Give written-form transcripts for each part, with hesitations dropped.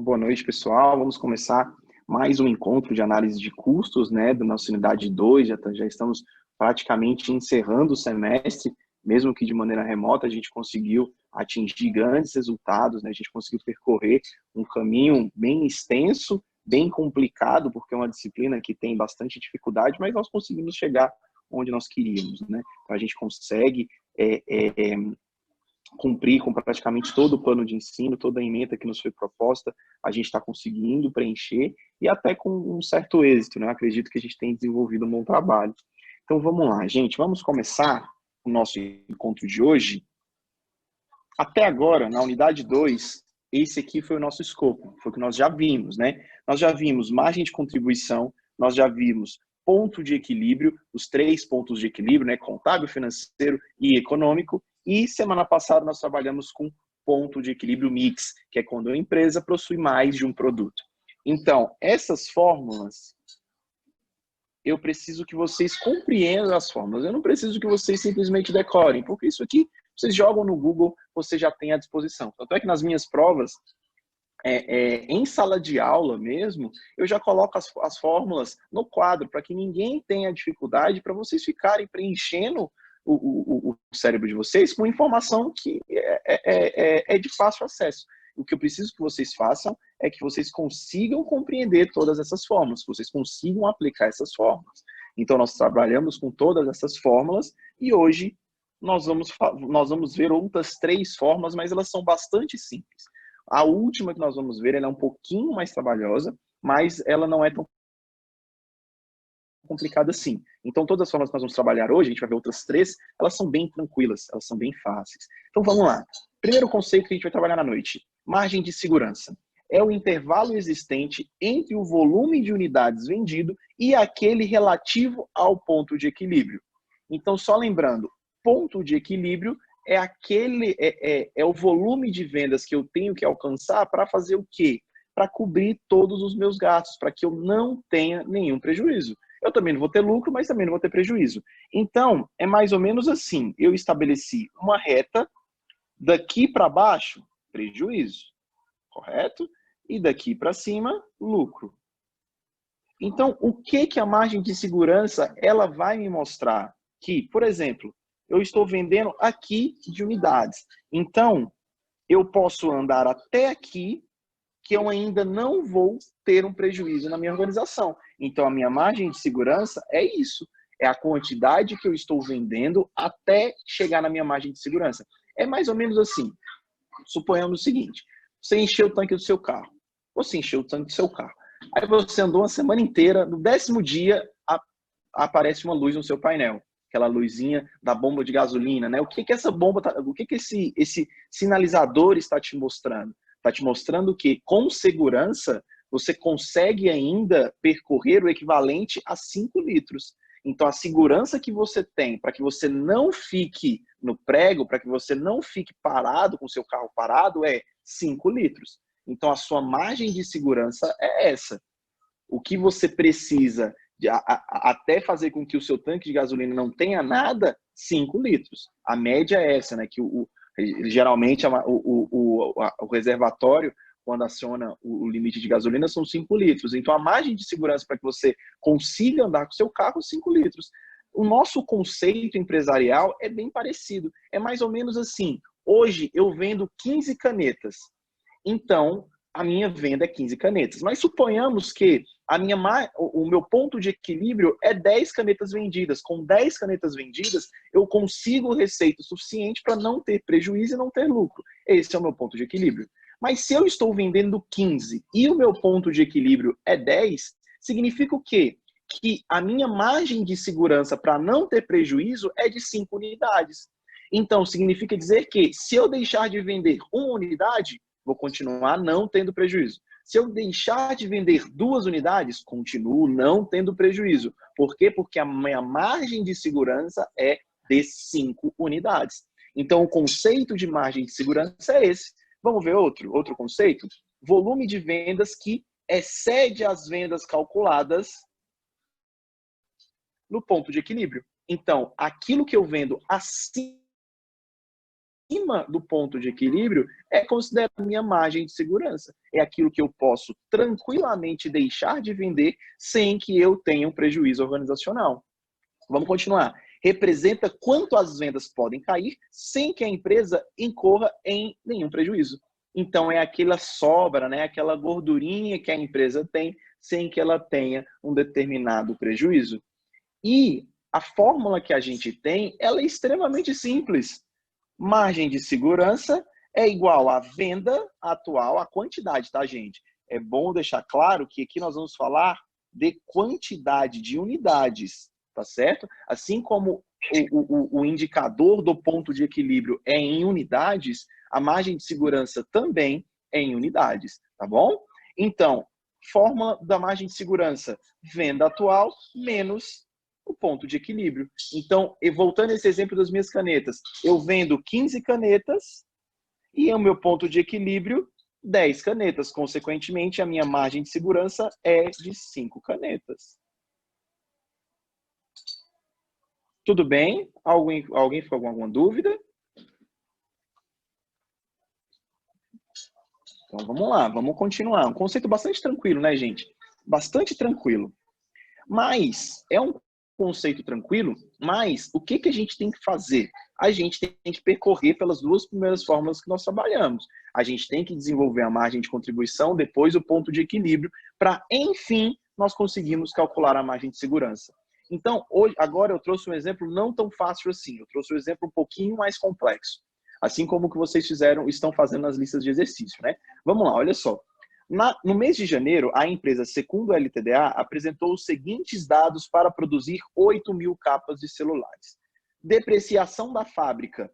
Boa noite, pessoal. Vamos começar mais um encontro de análise de custos, né, da nossa unidade 2. Já estamos praticamente encerrando o semestre, mesmo que de maneira remota, a gente conseguiu atingir grandes resultados, né? A gente conseguiu percorrer um caminho bem extenso, bem complicado, porque é uma disciplina que tem bastante dificuldade, mas nós conseguimos chegar onde nós queríamos, né? Então, a gente consegue cumprir com praticamente todo o plano de ensino, toda a ementa que nos foi proposta, a gente está conseguindo preencher e até com um certo êxito, né? Eu acredito que a gente tem desenvolvido um bom trabalho. Então vamos lá, gente, vamos começar o nosso encontro de hoje. Até agora, na unidade 2, esse aqui foi o nosso escopo, foi o que nós já vimos, né? Nós já vimos margem de contribuição, nós já vimos ponto de equilíbrio, os 3 pontos de equilíbrio, né? Contábil, financeiro e econômico. E semana passada nós trabalhamos com ponto de equilíbrio mix, que é quando a empresa possui mais de um produto. Então, essas fórmulas, eu preciso que vocês compreendam as fórmulas. Eu não preciso que vocês simplesmente decorem, porque isso aqui vocês jogam no Google, você já tem à disposição. Tanto é que nas minhas provas, em sala de aula mesmo, eu já coloco as fórmulas no quadro, para que ninguém tenha dificuldade, para vocês ficarem preenchendo o cérebro de vocês com informação que é de fácil acesso. O que eu preciso que vocês façam é que vocês consigam compreender todas essas fórmulas, que vocês consigam aplicar essas fórmulas. Então, nós trabalhamos com todas essas fórmulas e hoje nós vamos ver outras 3 fórmulas, mas elas são bastante simples. A última que nós vamos ver, ela é um pouquinho mais trabalhosa, mas ela não é tão complicada assim. Então, todas as formas que nós vamos trabalhar hoje, a gente vai ver outras 3, elas são bem tranquilas, elas são bem fáceis. Então, vamos lá. Primeiro conceito que a gente vai trabalhar na noite, margem de segurança. É o intervalo existente entre o volume de unidades vendido e aquele relativo ao ponto de equilíbrio. Então, só lembrando, ponto de equilíbrio é o volume de vendas que eu tenho que alcançar para fazer o quê? Para cobrir todos os meus gastos, para que eu não tenha nenhum prejuízo. Eu também não vou ter lucro, mas também não vou ter prejuízo. Então, é mais ou menos assim. Eu estabeleci uma reta, daqui para baixo, prejuízo, correto? E daqui para cima, lucro. Então, o que a margem de segurança ela vai me mostrar? Que, por exemplo, eu estou vendendo aqui de unidades. Então, eu posso andar até aqui, que eu ainda não vou ter um prejuízo na minha organização. Então, a minha margem de segurança é isso. É a quantidade que eu estou vendendo até chegar na minha margem de segurança. É mais ou menos assim. Suponhamos o seguinte. Você encheu o tanque do seu carro. Você encheu o tanque do seu carro. Aí você andou uma semana inteira. No 10º dia, aparece uma luz no seu painel. Aquela luzinha da bomba de gasolina, né? O que essa bomba, o que esse sinalizador está te mostrando? Está te mostrando que, com segurança, você consegue ainda percorrer o equivalente a 5 litros. Então, a segurança que você tem para que você não fique no prego, para que você não fique parado com o seu carro parado, é 5 litros. Então, a sua margem de segurança é essa. O que você precisa até fazer com que o seu tanque de gasolina não tenha nada, 5 litros. A média é essa, né? Que geralmente o reservatório, quando aciona o limite de gasolina, são 5 litros. Então, a margem de segurança para que você consiga andar com o seu carro, 5 litros. O nosso conceito empresarial é bem parecido. É mais ou menos assim. Hoje, eu vendo 15 canetas. Então, a minha venda é 15 canetas. Mas suponhamos que o meu ponto de equilíbrio é 10 canetas vendidas. Com 10 canetas vendidas, eu consigo receita suficiente para não ter prejuízo e não ter lucro. Esse é o meu ponto de equilíbrio. Mas se eu estou vendendo 15 e o meu ponto de equilíbrio é 10, significa o quê? Que a minha margem de segurança para não ter prejuízo é de 5 unidades. Então, significa dizer que se eu deixar de vender uma unidade, vou continuar não tendo prejuízo. Se eu deixar de vender 2 unidades, continuo não tendo prejuízo. Por quê? Porque a minha margem de segurança é de 5 unidades. Então, o conceito de margem de segurança é esse. Vamos ver outro conceito? Volume de vendas que excede as vendas calculadas no ponto de equilíbrio. Então, aquilo que eu vendo acima acima do ponto de equilíbrio é considerada minha margem de segurança. É aquilo que eu posso tranquilamente deixar de vender sem que eu tenha um prejuízo organizacional. Vamos continuar. Representa quanto as vendas podem cair sem que a empresa incorra em nenhum prejuízo. Então, é aquela sobra, né? Aquela gordurinha que a empresa tem sem que ela tenha um determinado prejuízo. E a fórmula que a gente tem, ela é extremamente simples. Margem de segurança é igual à venda atual, a quantidade, tá, gente? É bom deixar claro que aqui nós vamos falar de quantidade de unidades, tá certo? Assim como o indicador do ponto de equilíbrio é em unidades, a margem de segurança também é em unidades, tá bom? Então, fórmula da margem de segurança, venda atual menos o ponto de equilíbrio. Então, voltando a esse exemplo das minhas canetas, eu vendo 15 canetas e o meu ponto de equilíbrio, 10 canetas. Consequentemente, a minha margem de segurança é de 5 canetas. Tudo bem? Alguém ficou com alguma dúvida? Então, vamos lá, vamos continuar. Um conceito bastante tranquilo, né, gente? Bastante tranquilo. Mas é um conceito tranquilo, mas o que a gente tem que fazer? A gente tem que percorrer pelas duas primeiras fórmulas que nós trabalhamos. A gente tem que desenvolver a margem de contribuição, depois o ponto de equilíbrio, para, enfim, nós conseguirmos calcular a margem de segurança. Então, agora eu trouxe um exemplo não tão fácil assim, eu trouxe um exemplo um pouquinho mais complexo. Assim como o que vocês estão fazendo nas listas de exercício, né? Vamos lá, olha só. No mês de janeiro, a empresa, segundo a LTDA, apresentou os seguintes dados para produzir 8.000 capas de celulares. Depreciação da fábrica,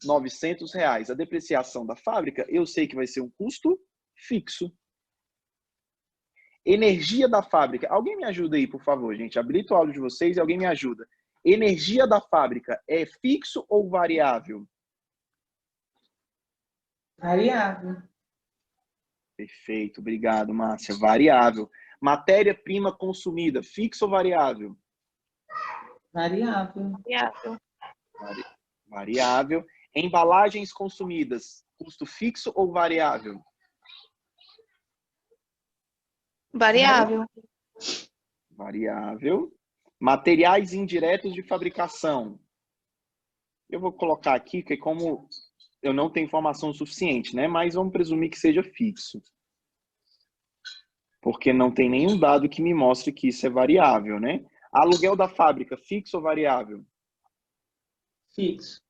R$ 900. A depreciação da fábrica, eu sei que vai ser um custo fixo. Energia da fábrica. Alguém me ajuda aí, por favor, gente. Habilita o áudio de vocês e alguém me ajuda. Energia da fábrica é fixo ou variável? Variável. Perfeito, obrigado, Márcia. Variável. Matéria-prima consumida, fixo ou variável? Variável. Variável. Variável. Embalagens consumidas, custo fixo ou variável? Variável. Variável. Materiais indiretos de fabricação. Eu vou colocar aqui, que como eu não tenho informação suficiente, né? Mas vamos presumir que seja fixo. Porque não tem nenhum dado que me mostre que isso é variável, né? Aluguel da fábrica, fixo ou variável? Fixo.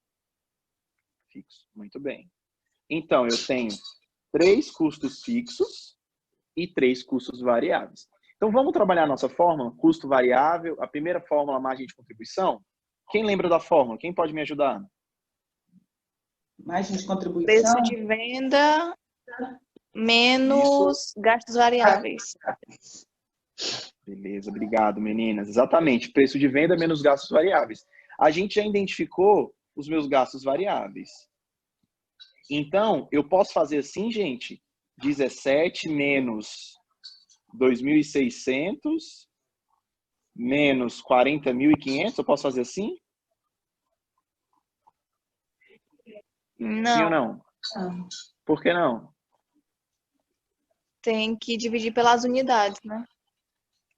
Fixo, muito bem. Então, eu tenho 3 custos fixos e 3 custos variáveis. Então, vamos trabalhar a nossa fórmula, custo variável, a primeira fórmula, margem de contribuição. Quem lembra da fórmula? Quem pode me ajudar? Margem de contribuição. Preço de venda menos gastos variáveis. Beleza, obrigado, meninas. Exatamente, preço de venda menos gastos variáveis. A gente já identificou os meus gastos variáveis. Então, eu posso fazer assim, gente, 17 menos 2.600 menos 40.500, eu posso fazer assim? Não. Sim ou não? Por que não? Tem que dividir pelas unidades, né?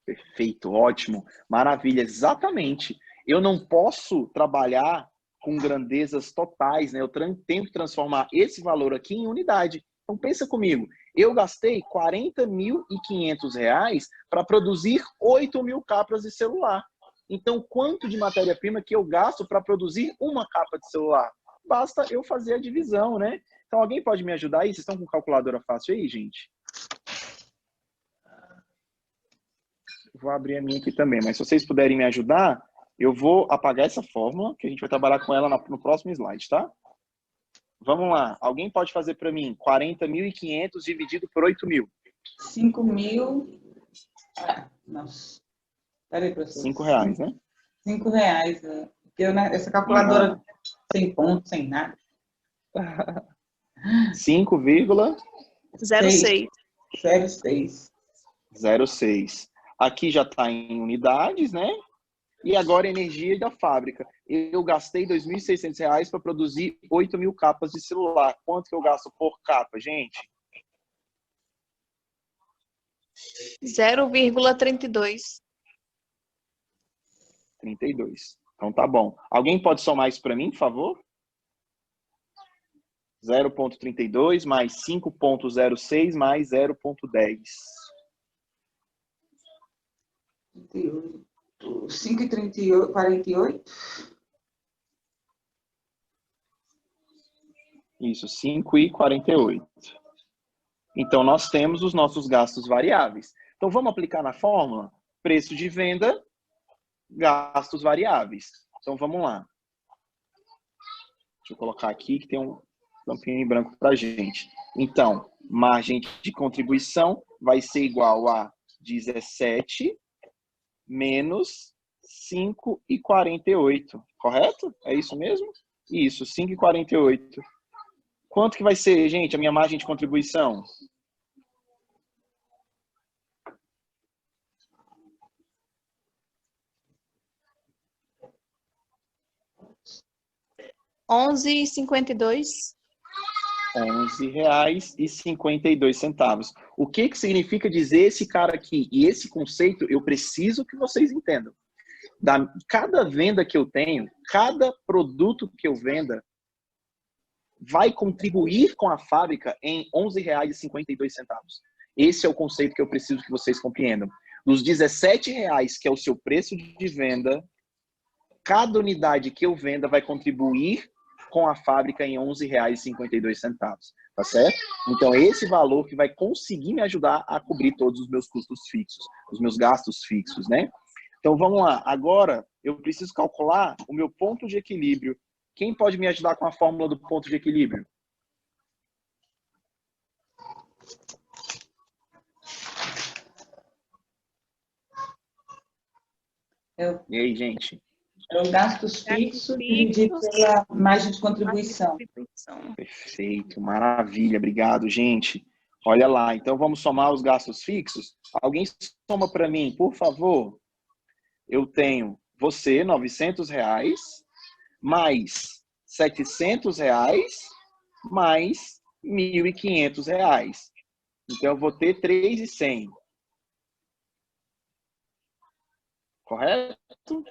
Perfeito, ótimo, maravilha, exatamente. Eu não posso trabalhar com grandezas totais, né? Eu tenho que transformar esse valor aqui em unidade. Então pensa comigo, eu gastei R$ 40.500 para produzir 8.000 capas de celular. Então quanto de matéria-prima que eu gasto para produzir uma capa de celular? Basta eu fazer a divisão, né? Então alguém pode me ajudar aí? Vocês estão com calculadora fácil aí, gente? Vou abrir a minha aqui também, mas se vocês puderem me ajudar, eu vou apagar essa fórmula, que a gente vai trabalhar com ela no próximo slide, tá? Vamos lá. Alguém pode fazer para mim 40.500 dividido por 8.000? 5.000. Nossa. Peraí, professor. R$5, né? R$5, né? Porque essa calculadora sem ponto, sem nada. 5,06. 06. 06. Aqui já está em unidades, né? E agora energia da fábrica. eu gastei R$ 2.600 para produzir 8.000 capas de celular. Quanto que eu gasto por capa, gente? 0,32. 32. Então tá bom. Alguém pode somar isso para mim, por favor? 0,32 mais 5,06 mais 0,10. 5,38, 48. Isso, 5,48. Então, nós temos os nossos gastos variáveis. Então, vamos aplicar na fórmula? Preço de venda, gastos variáveis. Então, vamos lá. Deixa eu colocar aqui que tem um campinho em branco para a gente. Então, margem de contribuição vai ser igual a 17 menos 5,48. Correto? É isso mesmo? Isso, 5,48. Quanto que vai ser, gente, a minha margem de contribuição? R$11,52. R$11,52. O que que significa dizer esse cara aqui? E esse conceito eu preciso que vocês entendam. Cada venda que eu tenho, cada produto que eu venda, vai contribuir com a fábrica em R$11,52. Esse é o conceito que eu preciso que vocês compreendam. Dos R$17 que é o seu preço de venda, cada unidade que eu venda vai contribuir com a fábrica em R$11,52. Tá certo? Então, esse valor que vai conseguir me ajudar a cobrir todos os meus custos fixos, os meus gastos fixos, né? Então, vamos lá. Agora, eu preciso calcular o meu ponto de equilíbrio. Quem pode me ajudar com a fórmula do ponto de equilíbrio? E aí, gente? É o gastos fixos dividido pela margem de contribuição. Perfeito, maravilha. Obrigado, gente. Olha lá, então vamos somar os gastos fixos? Alguém soma para mim, por favor? Eu tenho você, R$900, mais R$700, mais R$1.500. Então, eu vou ter 3.100. Correto?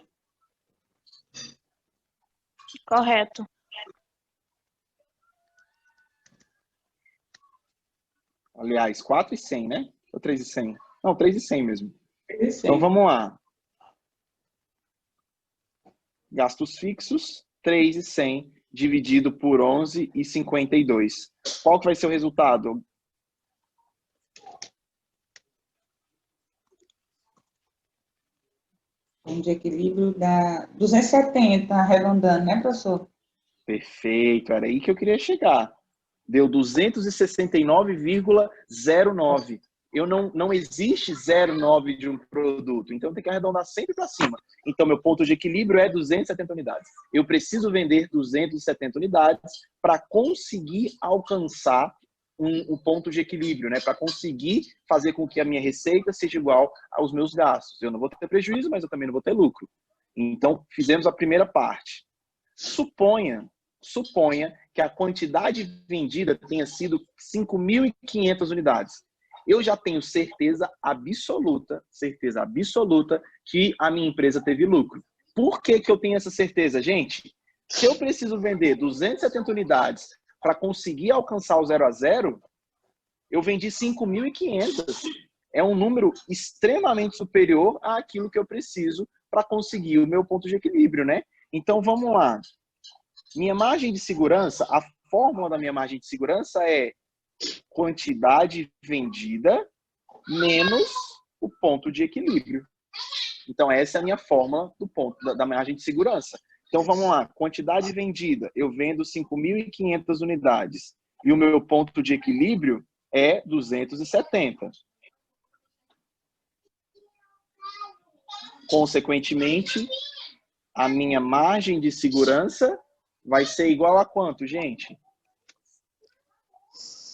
Correto. Aliás, 4.100, né? Ou 3.100? Não, 3.100 mesmo. 3.100. Então, vamos lá. Gastos fixos, 3.100 dividido por 11,52. Qual que vai ser o resultado? Ponto de equilíbrio dá 270, arredondando, né, professor? Perfeito, era aí que eu queria chegar. Deu 269,09. Não existe 0,9 de um produto, então tem que arredondar sempre para cima. Então, meu ponto de equilíbrio é 270 unidades. Eu preciso vender 270 unidades para conseguir alcançar um ponto de equilíbrio, né? Para conseguir fazer com que a minha receita seja igual aos meus gastos. Eu não vou ter prejuízo, mas eu também não vou ter lucro. Então, fizemos a primeira parte. Suponha que a quantidade vendida tenha sido 5.500 unidades. Eu já tenho certeza absoluta que a minha empresa teve lucro. Por que que eu tenho essa certeza, gente? Se eu preciso vender 270 unidades para conseguir alcançar o 0 a 0, eu vendi 5.500. É um número extremamente superior àquilo que eu preciso para conseguir o meu ponto de equilíbrio, né? Então, vamos lá. Minha margem de segurança, a fórmula da minha margem de segurança é quantidade vendida menos o ponto de equilíbrio. Então, essa é a minha fórmula do ponto da margem de segurança. Então, vamos lá. Quantidade vendida, eu vendo 5.500 unidades. E o meu ponto de equilíbrio é 270. Consequentemente, a minha margem de segurança vai ser igual a quanto, gente?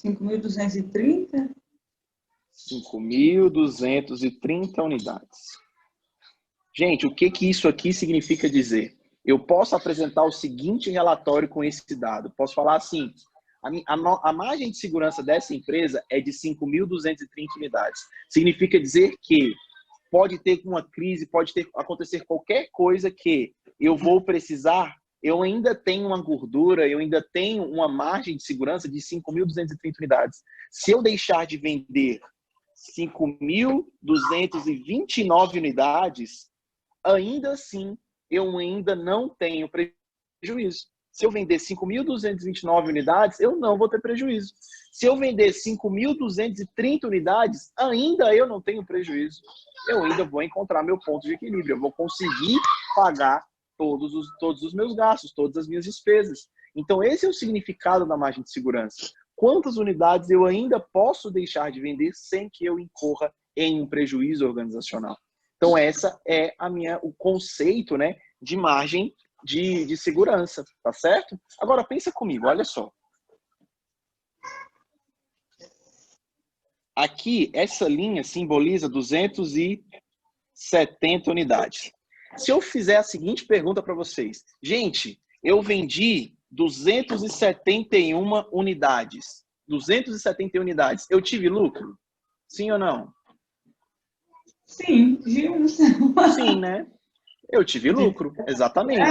5.230? 5.230 unidades. Gente, o que que isso aqui significa dizer? eu posso apresentar o seguinte relatório com esse dado. Posso falar assim, a margem de segurança dessa empresa é de 5.230 unidades. Significa dizer que pode ter uma crise, acontecer qualquer coisa que eu vou precisar, eu ainda tenho uma gordura, eu ainda tenho uma margem de segurança de 5.230 unidades. Se eu deixar de vender 5.229 unidades, ainda assim, eu ainda não tenho prejuízo. Se eu vender 5.229 unidades, eu não vou ter prejuízo. Se eu vender 5.230 unidades, ainda eu não tenho prejuízo. Eu ainda vou encontrar meu ponto de equilíbrio. Eu vou conseguir pagar todos os meus gastos, todas as minhas despesas. Então, esse é o significado da margem de segurança. Quantas unidades eu ainda posso deixar de vender sem que eu incorra em um prejuízo organizacional? Então, essa é o conceito, né, de margem de segurança, tá certo? Agora, pensa comigo, olha só. Aqui, essa linha simboliza 270 unidades. Se eu fizer a seguinte pergunta para vocês. Gente, eu vendi 271 unidades. 271 unidades. Eu tive lucro? Sim ou não? Sim, viu? Sim, né? Eu tive lucro, exatamente.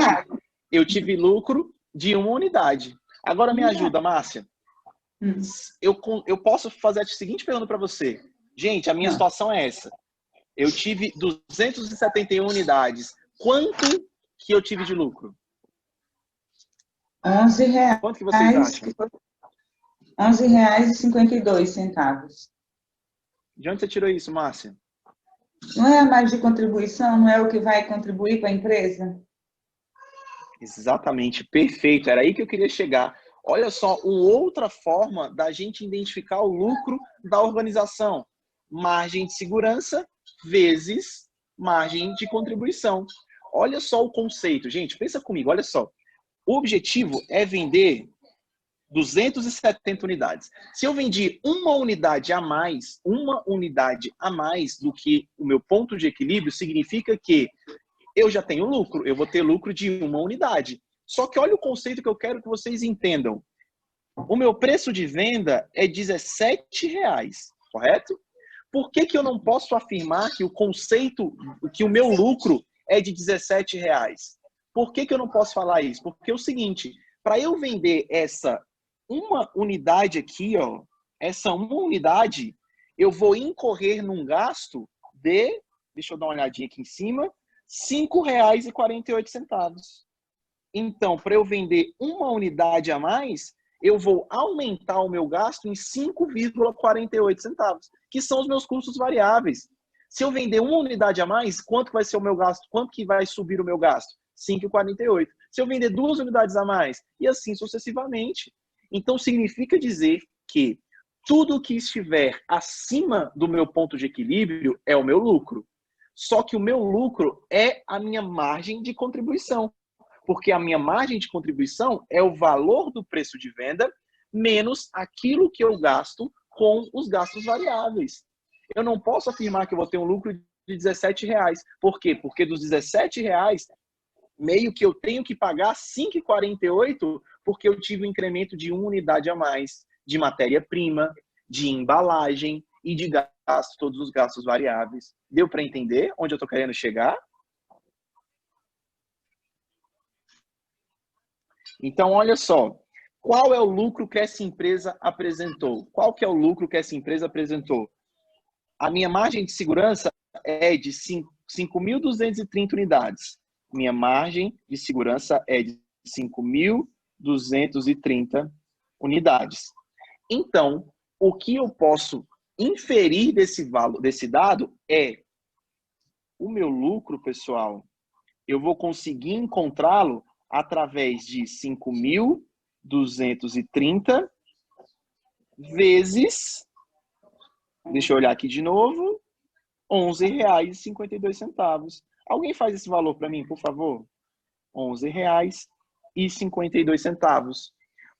Eu tive lucro de uma unidade. Agora me ajuda, Márcia. Eu posso fazer a seguinte pergunta para você. Gente, a minha situação é essa. Eu tive 271 unidades. Quanto que eu tive de lucro? R$11. Quanto que vocês acham? R$11,52. De onde você tirou isso, Márcia? Não é a margem de contribuição? Não é o que vai contribuir para a empresa? Exatamente, perfeito. Era aí que eu queria chegar. Olha só, uma outra forma da gente identificar o lucro da organização. Margem de segurança vezes margem de contribuição. Olha só o conceito. Gente, pensa comigo, olha só. O objetivo é vender 270 unidades. Se eu vendi uma unidade a mais do que o meu ponto de equilíbrio, significa que eu já tenho lucro, eu vou ter lucro de uma unidade. Só que olha o conceito que eu quero que vocês entendam. O meu preço de venda é R$17, correto? Por que eu não posso afirmar que o meu lucro é de R$17? Por que eu não posso falar isso? Porque é o seguinte, para eu vender essa uma unidade aqui, ó, essa uma unidade, eu vou incorrer num gasto de, deixa eu dar uma olhadinha aqui em cima, R$5,48. Então, para eu vender uma unidade a mais, eu vou aumentar o meu gasto em 5,48 centavos, que são os meus custos variáveis. Se eu vender uma unidade a mais, quanto vai ser o meu gasto? Quanto que vai subir o meu gasto? 5,48. Se eu vender 2 unidades a mais, e assim sucessivamente. Então, significa dizer que tudo que estiver acima do meu ponto de equilíbrio é o meu lucro. Só que o meu lucro é a minha margem de contribuição. Porque a minha margem de contribuição é o valor do preço de venda menos aquilo que eu gasto com os gastos variáveis. Eu não posso afirmar que eu vou ter um lucro de R$17. Por quê? Porque dos R$17, meio que eu tenho que pagar 5,48 porque eu tive um incremento de uma unidade a mais de matéria-prima, de embalagem e de gasto, todos os gastos variáveis. Deu para entender onde eu estou querendo chegar? Então, olha só. Qual é o lucro que essa empresa apresentou? Qual que é o lucro que essa empresa apresentou? A minha margem de segurança é de 5.230 unidades. Minha margem de segurança é de 5.230 unidades. Então, o que eu posso inferir desse dado é o meu lucro, pessoal, eu vou conseguir encontrá-lo através de 5.230 vezes, deixa eu olhar aqui de novo, R$11,52. Alguém faz esse valor para mim, por favor? R$11,52.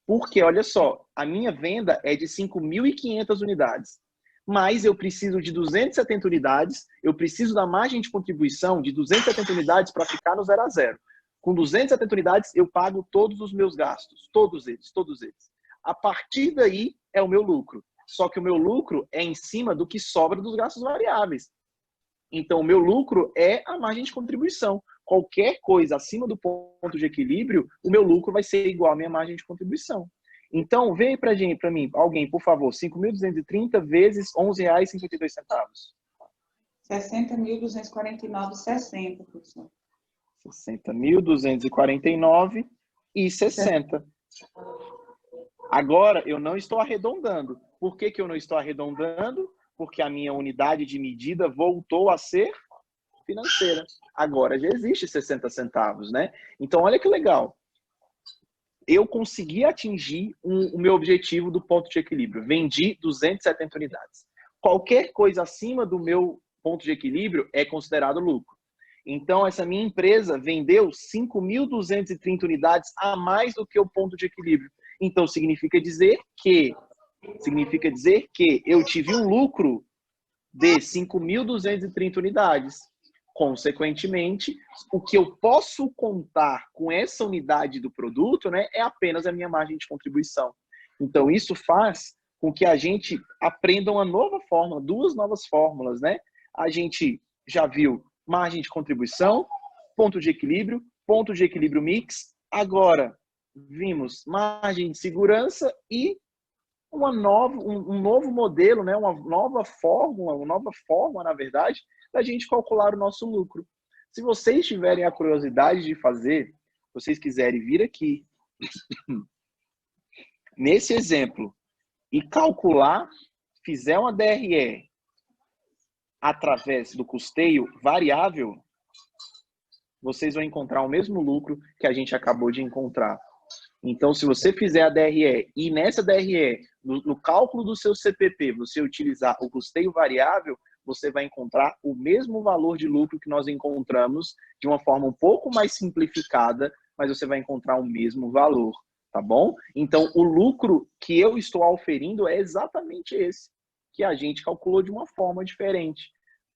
Porque, olha só, a minha venda é de 5.500 unidades. Mas eu preciso de 270 unidades, eu preciso da margem de contribuição de 270 unidades para ficar no 0 a 0. Com 270 unidades, eu pago todos os meus gastos. Todos eles, todos eles. A partir daí é o meu lucro. Só que o meu lucro é em cima do que sobra dos gastos variáveis. Então, o meu lucro é a margem de contribuição. Qualquer coisa acima do ponto de equilíbrio, o meu lucro vai ser igual à minha margem de contribuição. Então, vem para mim, alguém, por favor, 5.230 vezes R$11,52. 60.249,60, professor. 60.249,60. Agora, eu não estou arredondando. Por que eu não estou arredondando? Porque a minha unidade de medida voltou a ser financeira. Agora já existe 60 centavos, né? Então, olha que legal. Eu consegui atingir o meu objetivo do ponto de equilíbrio. Vendi 270 unidades. Qualquer coisa acima do meu ponto de equilíbrio é considerado lucro. Então, essa minha empresa vendeu 5.230 unidades a mais do que o ponto de equilíbrio. Então, significa dizer que eu tive um lucro de 5.230 unidades. Consequentemente, o que eu posso contar com essa unidade do produto, né, é apenas a minha margem de contribuição. Então, isso faz com que a gente aprenda uma nova fórmula, duas novas fórmulas, né? A gente já viu margem de contribuição, ponto de equilíbrio mix. Agora, vimos margem de segurança e um novo modelo, né? Uma nova forma, na verdade, da gente calcular o nosso lucro. Se vocês tiverem a curiosidade de fazer, vocês quiserem vir aqui, nesse exemplo, e calcular, fizer uma DRE através do custeio variável, vocês vão encontrar o mesmo lucro que a gente acabou de encontrar. Então, se você fizer a DRE e nessa DRE, no cálculo do seu CPP, você utilizar o custeio variável, você vai encontrar o mesmo valor de lucro que nós encontramos de uma forma um pouco mais simplificada, mas você vai encontrar o mesmo valor, tá bom? Então, o lucro que eu estou auferindo é exatamente esse, que a gente calculou de uma forma diferente,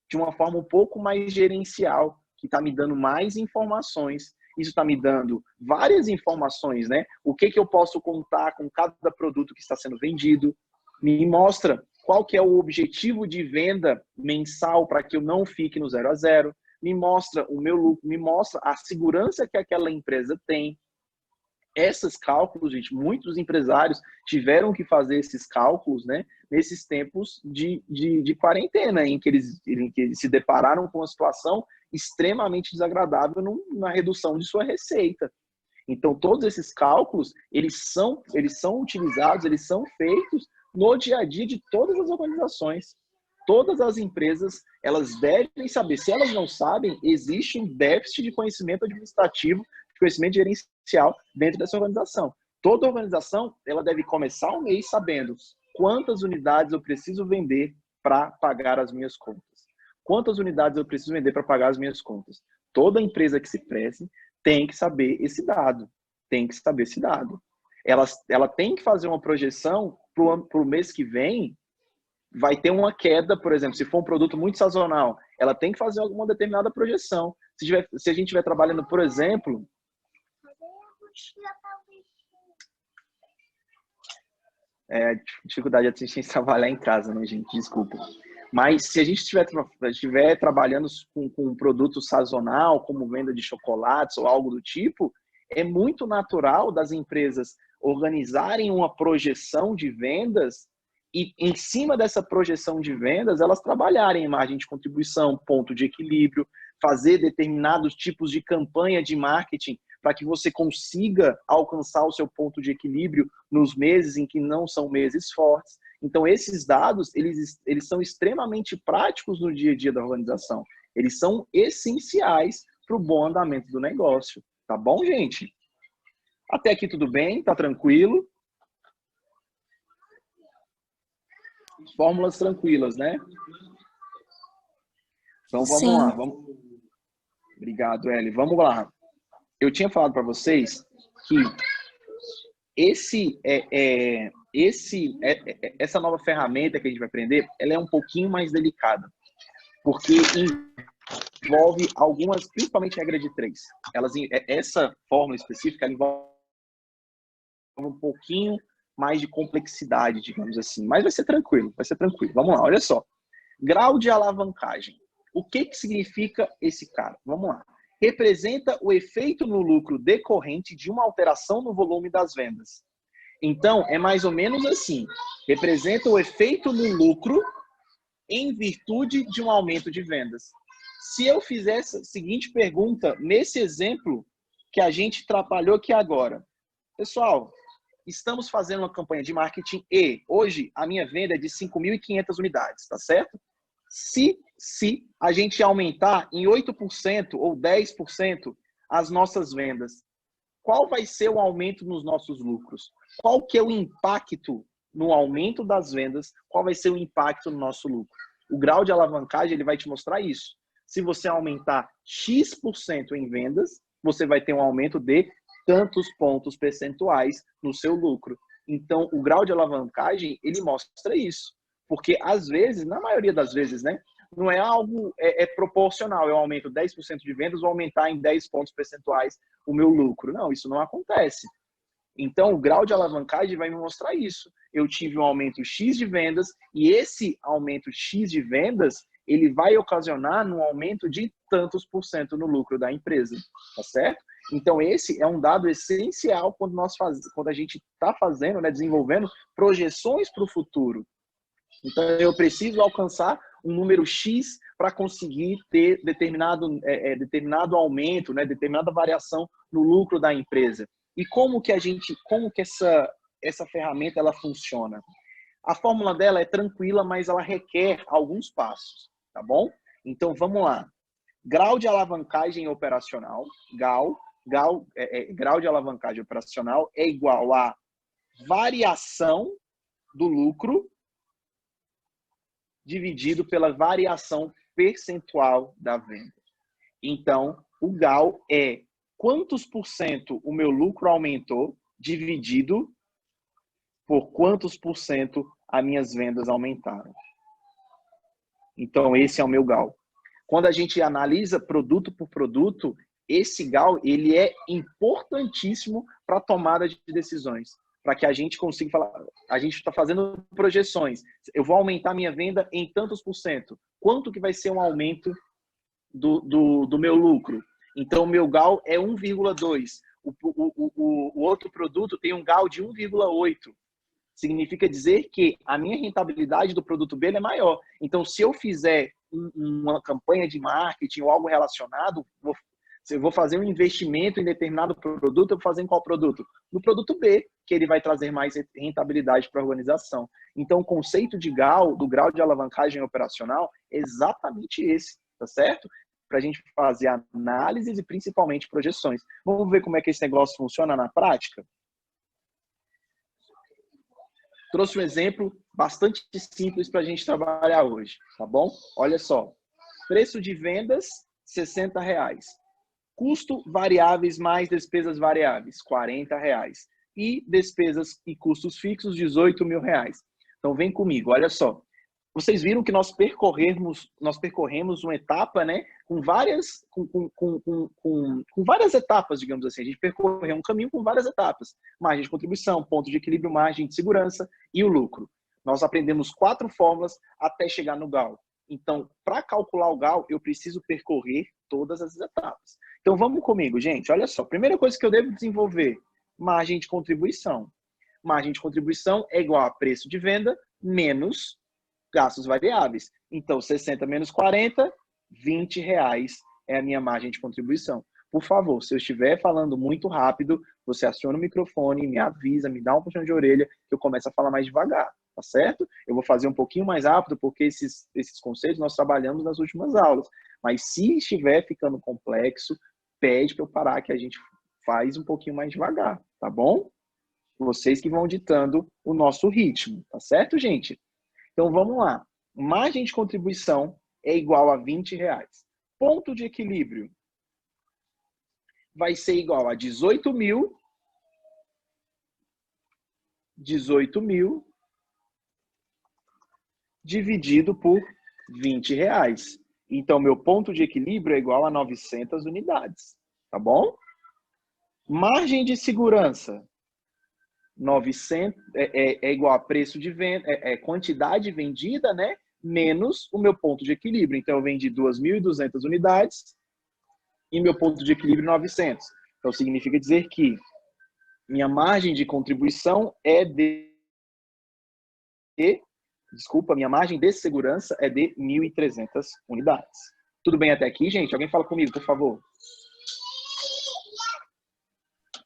de uma forma um pouco mais gerencial, que está me dando mais informações. Isso está me dando várias informações, né? O que eu posso contar com cada produto que está sendo vendido. Me mostra qual que é o objetivo de venda mensal para que eu não fique no 0 a 0. Me mostra o meu lucro, me mostra a segurança que aquela empresa tem. Esses cálculos, gente, muitos empresários tiveram que fazer esses cálculos, né? Nesses tempos de quarentena, em que eles se depararam com uma situação extremamente desagradável na redução de sua receita. Então, todos esses cálculos, eles são utilizados, eles são feitos no dia a dia de todas as organizações. Todas as empresas, elas devem saber. Se elas não sabem, existe um déficit de conhecimento administrativo, de conhecimento gerencial dentro dessa organização. Toda organização, ela deve começar o mês sabendo quantas unidades eu preciso vender para pagar as minhas contas. Quantas unidades eu preciso vender para pagar as minhas contas? Toda empresa que se preze tem que saber esse dado. Tem que saber esse dado. Ela tem que fazer uma projeção para o mês que vem. Vai ter uma queda, por exemplo, se for um produto muito sazonal, ela tem que fazer alguma determinada projeção. Se a gente estiver trabalhando, por exemplo... dificuldade de assistir trabalhar em casa, né, gente? Desculpa. Mas se a gente estiver trabalhando com um produto sazonal, como venda de chocolates ou algo do tipo, é muito natural das empresas organizarem uma projeção de vendas e, em cima dessa projeção de vendas, elas trabalharem em margem de contribuição, ponto de equilíbrio, fazer determinados tipos de campanha de marketing para que você consiga alcançar o seu ponto de equilíbrio nos meses em que não são meses fortes. Então, esses dados, eles são extremamente práticos no dia a dia da organização. Eles são essenciais para o bom andamento do negócio. Tá bom, gente? Até aqui tudo bem? Tá tranquilo? Fórmulas tranquilas, né? Então, vamos lá. Obrigado, Eli. Vamos lá. Eu tinha falado para vocês que essa nova ferramenta que a gente vai aprender, ela é um pouquinho mais delicada. Porque envolve algumas, principalmente regra de 3. Essa fórmula específica ela envolve um pouquinho mais de complexidade, digamos assim. Mas vai ser tranquilo, vai ser tranquilo. Vamos lá, olha só. Grau de alavancagem. O que significa esse cara? Vamos lá. Representa o efeito no lucro decorrente de uma alteração no volume das vendas. Então, é mais ou menos assim. Representa o efeito no lucro em virtude de um aumento de vendas. Se eu fizesse a seguinte pergunta, nesse exemplo que a gente trabalhou aqui agora. Pessoal, estamos fazendo uma campanha de marketing e hoje a minha venda é de 5.500 unidades, tá certo? Se a gente aumentar em 8% ou 10% as nossas vendas, qual vai ser o aumento nos nossos lucros? Qual que é o impacto no aumento das vendas? Qual vai ser o impacto no nosso lucro? O grau de alavancagem ele vai te mostrar isso. Se você aumentar X% em vendas, você vai ter um aumento de tantos pontos percentuais no seu lucro. Então, o grau de alavancagem, ele mostra isso. Porque, às vezes, na maioria das vezes, né, não é algo proporcional. Eu aumento 10% de vendas, vou aumentar em 10 pontos percentuais o meu lucro. Não, isso não acontece. Então, o grau de alavancagem vai me mostrar isso. Eu tive um aumento X de vendas e esse aumento X de vendas, ele vai ocasionar um aumento de tantos por cento no lucro da empresa, tá certo? Então, esse é um dado essencial quando a gente está fazendo, né, desenvolvendo projeções para o futuro. Então, eu preciso alcançar um número X para conseguir ter determinado aumento, né, determinada variação no lucro da empresa. E como que essa ferramenta ela funciona? A fórmula dela é tranquila, mas ela requer alguns passos, tá bom? Então, vamos lá. Grau de alavancagem operacional, grau de alavancagem operacional é igual a variação do lucro dividido pela variação percentual da venda. Então, o GAL é quantos por cento o meu lucro aumentou dividido por quantos por cento as minhas vendas aumentaram. Então, esse é o meu GAL. Quando a gente analisa produto por produto, esse GAL ele é importantíssimo para a tomada de decisões, para que a gente consiga falar, a gente está fazendo projeções. Eu vou aumentar minha venda em tantos por cento. Quanto que vai ser um aumento do meu lucro? Então, o meu GAL é 1,2. O outro produto tem um GAL de 1,8. Significa dizer que a minha rentabilidade do produto B é maior. Então, se eu fizer uma campanha de marketing ou algo relacionado, se eu vou fazer um investimento em determinado produto, eu vou fazer em qual produto? No produto B, que ele vai trazer mais rentabilidade para a organização. Então, o conceito de GAL, do grau de alavancagem operacional, é exatamente esse, tá certo? Para a gente fazer análises e principalmente projeções. Vamos ver como é que esse negócio funciona na prática? Trouxe um exemplo bastante simples para a gente trabalhar hoje, tá bom? Olha só, preço de vendas, R$60. Custo variáveis mais despesas variáveis, R$40. E despesas e custos fixos, R$18 mil. Então, vem comigo, olha só. Vocês viram que nós percorremos uma etapa, né, com várias etapas, digamos assim. A gente percorreu um caminho com várias etapas. Margem de contribuição, ponto de equilíbrio, margem de segurança e o lucro. Nós aprendemos 4 fórmulas até chegar no GAL. Então, para calcular o GAL, eu preciso percorrer todas as etapas. Então, vamos comigo, gente. Olha só. Primeira coisa que eu devo desenvolver, margem de contribuição. Margem de contribuição é igual a preço de venda menos gastos variáveis. Então, 60 menos 40, R$20 é a minha margem de contribuição. Por favor, se eu estiver falando muito rápido, você aciona o microfone, me avisa, me dá um puxão de orelha, que eu começo a falar mais devagar, tá certo? Eu vou fazer um pouquinho mais rápido, porque esses conceitos nós trabalhamos nas últimas aulas. Mas se estiver ficando complexo, pede para eu parar, que a gente faz um pouquinho mais devagar, tá bom? Vocês que vão ditando o nosso ritmo, tá certo, gente? Então, vamos lá. Margem de contribuição é igual a R$20. Ponto de equilíbrio vai ser igual a 18 mil dividido por R$20. Então, meu ponto de equilíbrio é igual a 900 unidades. Tá bom? Margem de segurança. 900 é igual a preço de venda, quantidade vendida, né? Menos o meu ponto de equilíbrio. Então, eu vendi 2.200 unidades e meu ponto de equilíbrio 900. Então, significa dizer que minha margem de contribuição minha margem de segurança é de 1.300 unidades. Tudo bem até aqui, gente? Alguém fala comigo, por favor.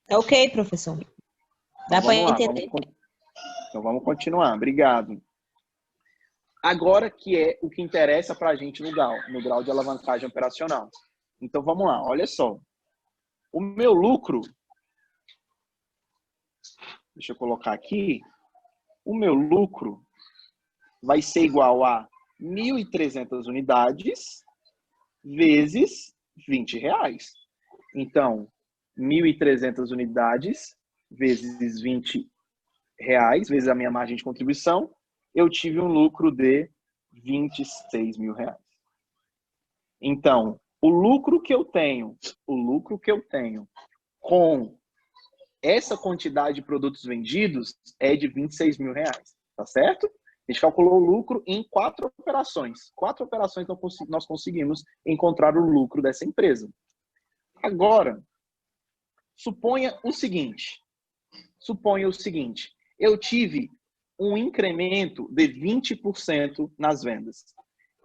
Tá ok, professor. Dá para entender. Então, vamos continuar. Obrigado. Agora que é o que interessa para a gente no grau de alavancagem operacional. Então, vamos lá. Olha só. O meu lucro, deixa eu colocar aqui, o meu lucro vai ser igual a 1.300 unidades vezes R$20. Então, 1.300 unidades vezes R$20, vezes a minha margem de contribuição, eu tive um lucro de R$26 mil. Então, o lucro que eu tenho com essa quantidade de produtos vendidos é de R$26 mil, tá certo? A gente calculou o lucro em 4 operações. 4 operações nós conseguimos encontrar o lucro dessa empresa. Agora, suponha o seguinte, eu tive um incremento de 20% nas vendas.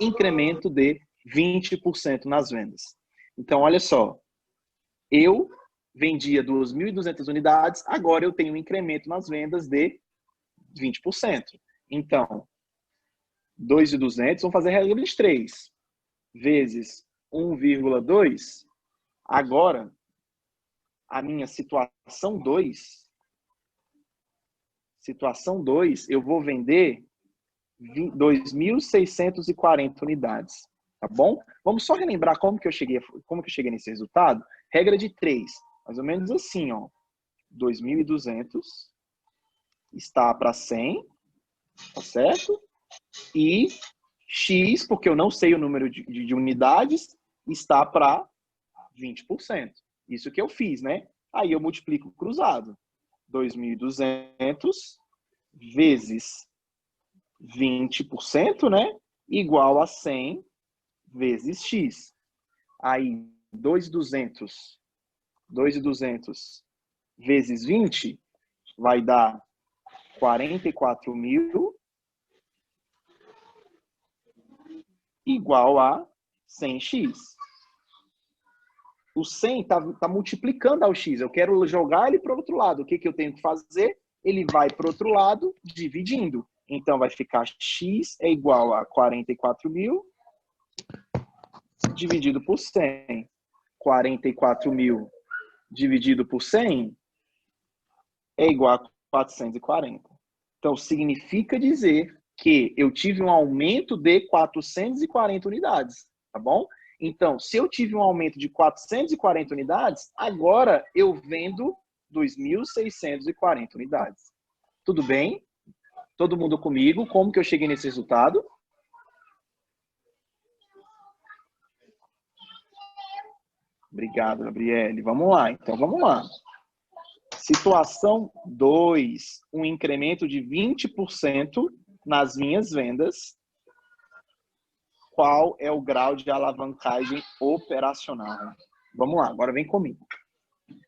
Incremento de 20% nas vendas. Então, olha só, eu vendia 2.200 unidades, agora eu tenho um incremento nas vendas de 20%. Então, 2.200, vamos fazer a regra de 3, vezes 1,2. Agora, a minha situação 2, eu vou vender 2.640 unidades, tá bom? Vamos só relembrar como que eu cheguei nesse resultado? Regra de 3, mais ou menos assim, ó. 2.200 está para 100, tá certo? E X, porque eu não sei o número de unidades, está para 20%. Isso que eu fiz, né? Aí eu multiplico cruzado. 2.200 vezes 20%, né? Igual a 100 vezes X. Aí, 2.200 vezes 20 vai dar 44.000 igual a 100x. O 100 tá multiplicando ao x. Eu quero jogar ele para o outro lado. O que eu tenho que fazer? Ele vai para o outro lado dividindo. Então, vai ficar x é igual a 44.000 dividido por 100. 44.000 dividido por 100 é igual a 440. Então, significa dizer que eu tive um aumento de 440 unidades, tá bom? Então, se eu tive um aumento de 440 unidades, agora eu vendo 2.640 unidades. Tudo bem? Todo mundo comigo? Como que eu cheguei nesse resultado? Obrigado, Gabriele. Vamos lá, então vamos lá. Situação 2, um incremento de 20% nas minhas vendas. Qual é o grau de alavancagem operacional? Vamos lá, agora vem comigo.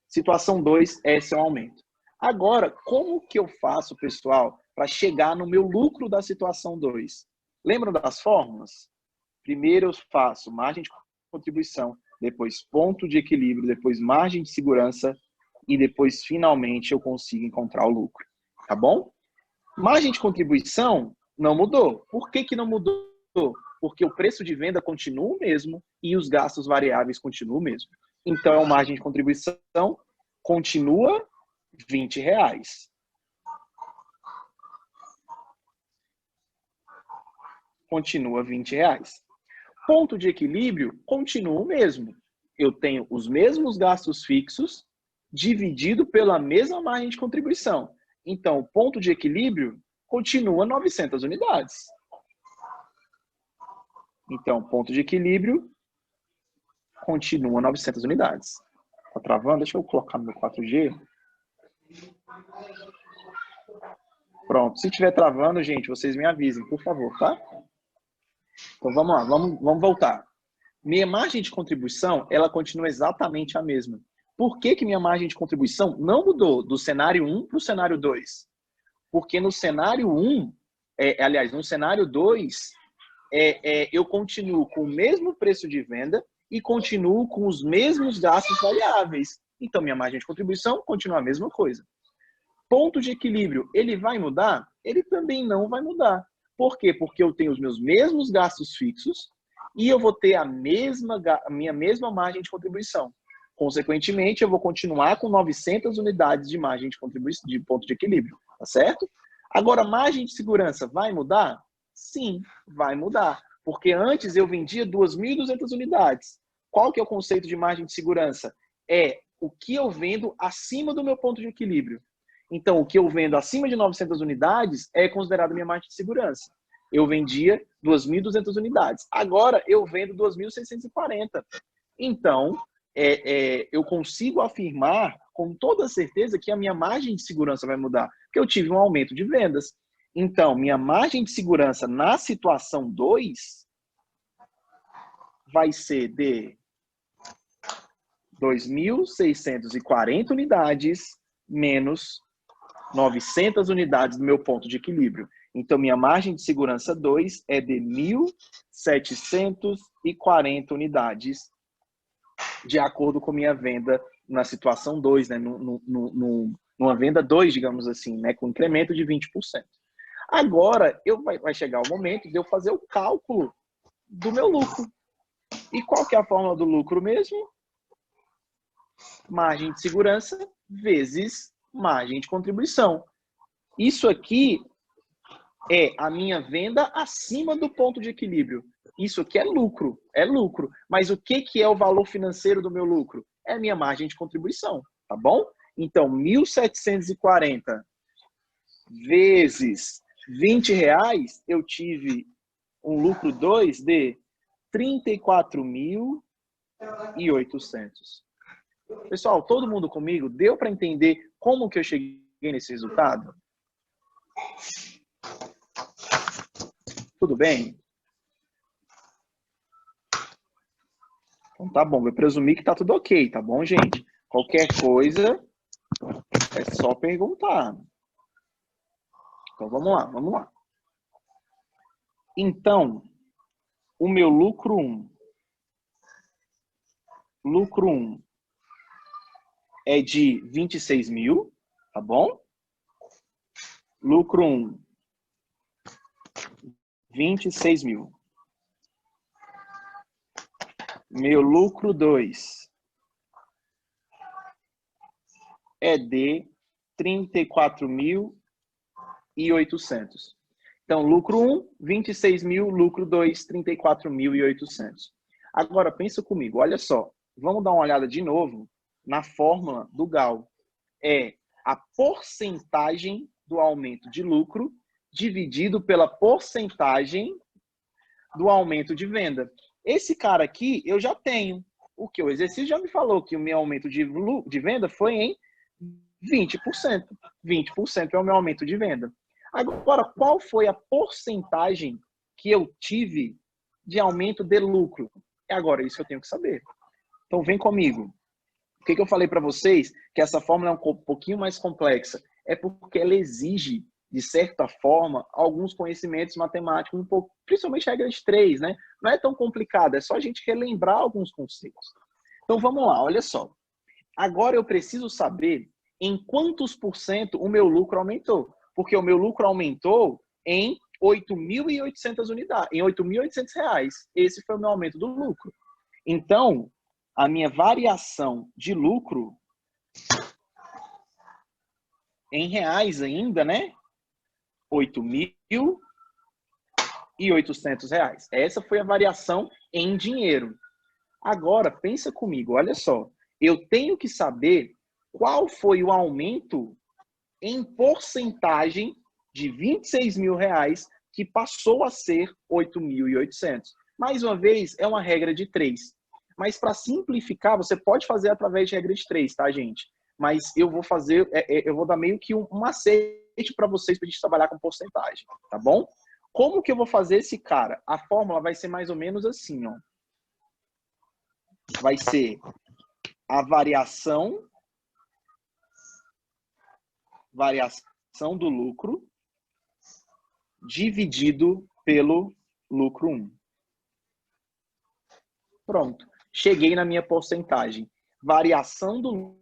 Situação 2, esse é o aumento. Agora, como que eu faço, pessoal, para chegar no meu lucro da situação 2? Lembram das fórmulas? Primeiro eu faço margem de contribuição, depois ponto de equilíbrio, depois margem de segurança e depois, finalmente, eu consigo encontrar o lucro. Tá bom? Margem de contribuição não mudou. Por que não mudou? Porque o preço de venda continua o mesmo e os gastos variáveis continuam o mesmo. Então, a margem de contribuição continua R$20. Continua R$20. Ponto de equilíbrio continua o mesmo. Eu tenho os mesmos gastos fixos dividido pela mesma margem de contribuição. Então, o ponto de equilíbrio continua 900 unidades. Então, ponto de equilíbrio continua 900 unidades. Tá travando? Deixa eu colocar no meu 4G. Pronto. Se estiver travando, gente, vocês me avisem, por favor, tá? Então, vamos lá. Vamos voltar. Minha margem de contribuição, ela continua exatamente a mesma. Por que que minha margem de contribuição não mudou do cenário 1 para o cenário 2? Porque no cenário 1, aliás, no cenário 2, eu continuo com o mesmo preço de venda e continuo com os mesmos gastos variáveis. Então, minha margem de contribuição continua a mesma coisa. Ponto de equilíbrio, ele vai mudar? Ele também não vai mudar. Por quê? Porque eu tenho os meus mesmos gastos fixos e eu vou ter a minha mesma margem de contribuição. Consequentemente, eu vou continuar com 900 unidades de margem de contribuição, de ponto de equilíbrio, tá certo? Agora, margem de segurança vai mudar? Sim, vai mudar. Porque antes eu vendia 2.200 unidades. Qual que é o conceito de margem de segurança? É o que eu vendo acima do meu ponto de equilíbrio. Então, o que eu vendo acima de 900 unidades é considerado minha margem de segurança. Eu vendia 2.200 unidades. Agora, eu vendo 2.640. Então, eu consigo afirmar com toda certeza que a minha margem de segurança vai mudar, porque eu tive um aumento de vendas. Então, minha margem de segurança na situação 2 vai ser de 2.640 unidades menos 900 unidades do meu ponto de equilíbrio. Então, minha margem de segurança 2 é de 1.740 unidades, de acordo com minha venda na situação 2, né? Numa venda 2, digamos assim, né? Com incremento de 20%. Agora, vai chegar o momento de eu fazer o cálculo do meu lucro. E qual que é a fórmula do lucro mesmo? Margem de segurança vezes margem de contribuição. Isso aqui é a minha venda acima do ponto de equilíbrio. Isso aqui é lucro. Mas o que é o valor financeiro do meu lucro? É a minha margem de contribuição, tá bom? Então, 1.740 vezes R$20, eu tive um lucro 2 de 34.800. Pessoal, todo mundo comigo? Deu para entender como que eu cheguei nesse resultado? Tudo bem? Então tá bom, eu presumi que tá tudo ok, tá bom, gente? Qualquer coisa é só perguntar. Então vamos lá. Então, o meu lucro 1. Lucro 1 é de 26 mil, tá bom? Lucro 1, 26 mil. Meu lucro 2 é de 34.800. Então, lucro 1, 26 mil, lucro 2, 34.800. Agora, pensa comigo, olha só. Vamos dar uma olhada de novo na fórmula do Gal. É a porcentagem do aumento de lucro dividido pela porcentagem do aumento de venda. Esse cara aqui eu já tenho. O exercício já me falou que o meu aumento de venda foi em 20%. 20% é o meu aumento de venda. Agora, qual foi a porcentagem que eu tive de aumento de lucro? É agora isso que eu tenho que saber. Então, vem comigo. Por que eu falei para vocês que essa fórmula é um pouquinho mais complexa? É porque ela exige, de certa forma, alguns conhecimentos matemáticos, um pouco, principalmente a regra de 3, né? Não é tão complicado, é só a gente relembrar alguns conceitos. Então, vamos lá, olha só. Agora eu preciso saber em quantos % o meu lucro aumentou. Porque o meu lucro aumentou em 8.800 unidades, em R$8.800. Esse foi o meu aumento do lucro. Então, a minha variação de lucro em reais ainda, né? R$8.800. Essa foi a variação em dinheiro. Agora, pensa comigo, olha só. Eu tenho que saber qual foi o aumento em porcentagem de R$26 mil que passou a ser 8.800. Mais uma vez, é uma regra de 3. Mas para simplificar, você pode fazer através de regra de 3, tá, gente? Mas eu vou fazer, eu vou dar meio que um macete para vocês para a gente trabalhar com porcentagem, tá bom? Como que eu vou fazer esse cara? A fórmula vai ser mais ou menos assim, ó. Vai ser a variação do lucro dividido pelo lucro 1. Pronto. Cheguei na minha porcentagem. Variação do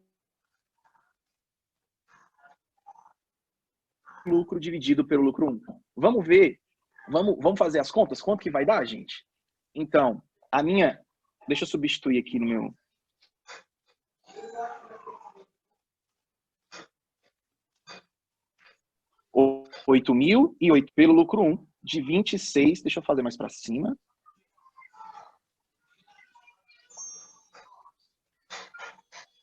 lucro dividido pelo lucro 1. Vamos ver. Vamos fazer as contas? Quanto que vai dar, gente? Então, a minha... Deixa eu substituir aqui no meu... R$ 8.008 pelo lucro 1 de 26. Deixa eu fazer mais para cima.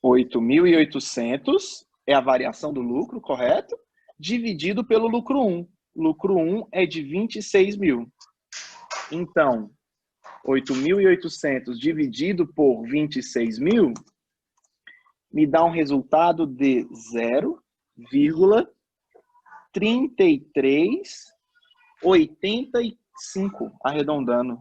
R$ 8.800 é a variação do lucro, correto? Dividido pelo lucro 1. Lucro 1 é de 26.000. Então, 8.800 dividido por 26.000 me dá um resultado de 0,3385, arredondando.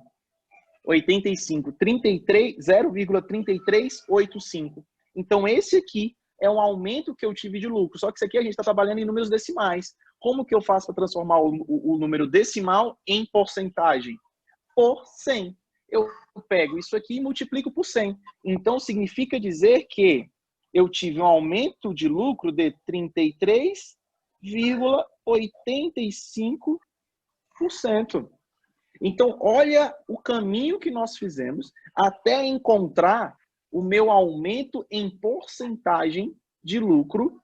85, 0,3385. Então, esse aqui é um aumento que eu tive de lucro. Só que isso aqui a gente está trabalhando em números decimais. Como que eu faço para transformar o número decimal em porcentagem? Por 100. Eu pego isso aqui e multiplico por 100. Então, significa dizer que eu tive um aumento de lucro de 33,85%. Então, olha o caminho que nós fizemos até encontrar o meu aumento em porcentagem de lucro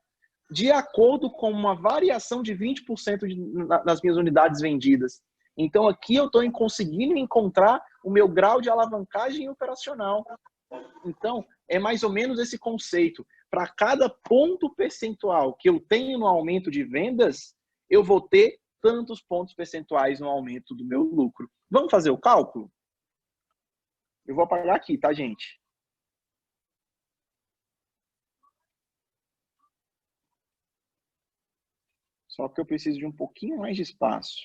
de acordo com uma variação de 20% nas minhas unidades vendidas. Então, aqui eu estou conseguindo encontrar o meu grau de alavancagem operacional. Então, é mais ou menos esse conceito. Para cada ponto percentual que eu tenho no aumento de vendas, eu vou ter tantos pontos percentuais no aumento do meu lucro. Vamos fazer o cálculo? Eu vou apagar aqui, tá, gente? Só que eu preciso de um pouquinho mais de espaço.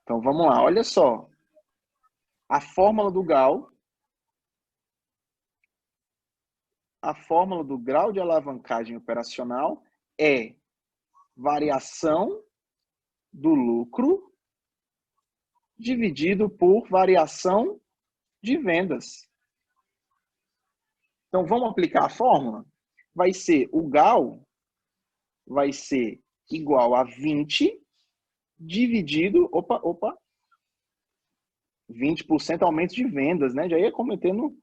Então, vamos lá. Olha só. A fórmula do Gauss. A fórmula do grau de alavancagem operacional é variação do lucro dividido por variação de vendas. Então, vamos aplicar a fórmula? Vai ser o Gauss vai ser igual a 20 dividido... 20% aumento de vendas, né? Já ia cometendo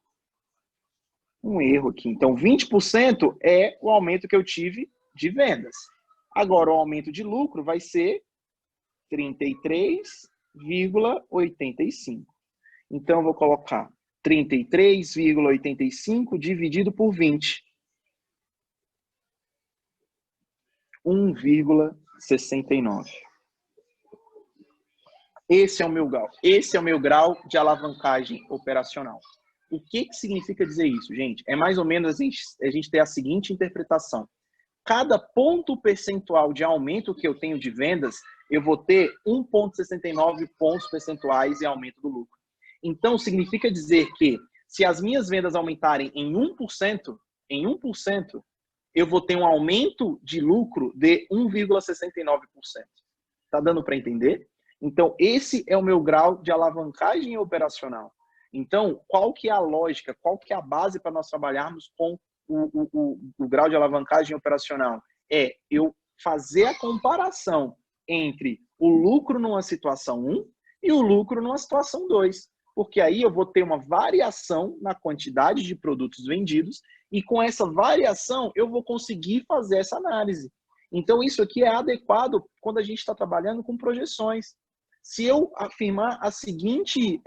um erro aqui. Então, 20% é o aumento que eu tive de vendas. Agora, o aumento de lucro vai ser 33,85. Então, eu vou colocar 33,85 dividido por 20. 1,69. Esse é o meu grau. Esse é o meu grau de alavancagem operacional. O que significa dizer isso, gente? É mais ou menos a gente ter a seguinte interpretação. Cada ponto percentual de aumento que eu tenho de vendas, eu vou ter 1,69 pontos percentuais em aumento do lucro. Então, significa dizer que se as minhas vendas aumentarem em 1%, eu vou ter um aumento de lucro de 1,69%. Tá dando para entender? Então, esse é o meu grau de alavancagem operacional. Então, qual que é a lógica, qual que é a base para nós trabalharmos com o grau de alavancagem operacional? É eu fazer a comparação entre o lucro numa situação 1 e o lucro numa situação 2. Porque aí eu vou ter uma variação na quantidade de produtos vendidos e com essa variação eu vou conseguir fazer essa análise. Então, isso aqui é adequado quando a gente está trabalhando com projeções. Se eu afirmar o seguinte